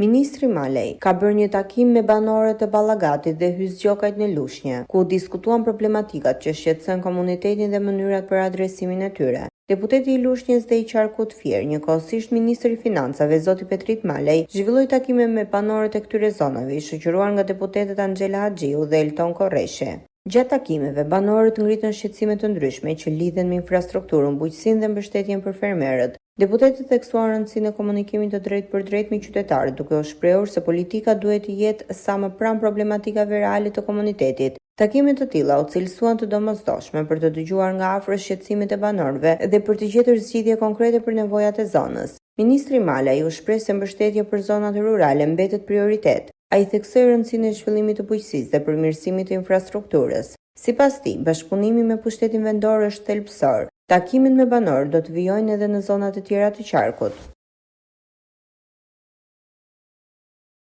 Ministri Malej ka bërë një takim me banorët e Ballagatit dhe Hyzgjokajt në Lushnjë, ku diskutuan problematikat që shqetësojnë komunitetin dhe mënyrat për adresimin e tyre. Deputeti i Lushnjës dhe i Qarkut Fier, njëkohësisht ministri i financave zoti Petrit Malej, zhvilloi takime me banorët e këtyre zonave, i shoqëruar nga deputetët Angela Haxhiu dhe Elton Korreshe. Gjatë takimeve, banorët ngritën shqetësime të ndryshme që lidhen me infrastrukturën, bujqësinë dhe mbështetjen për fermerët. Deputetët theksuan rëndësinë e komunikimit të drejtë me qytetarët, duke u shprehur se politika duhet të jetë sa më pranë problematikave reale të komunitetit. Takimet të tilla u cilësuan të domosdoshme për të dëgjuar nga afër shqetësimet e banorëve dhe për të gjetur zgjidhje konkrete për nevojat e zonës. Ministri Malej u shpreh se mbështetja për zonat rurale mbetet prioritet. Ai theksoi rëndësinë e zhvillimit të bujqësisë dhe përmirësimit të infrastrukturës. Sipas tij, bashkëpunimi me pushtetin vendor është thelbësor. Takimet me banorë do të vijojnë edhe në zonat e tjera të qarkut.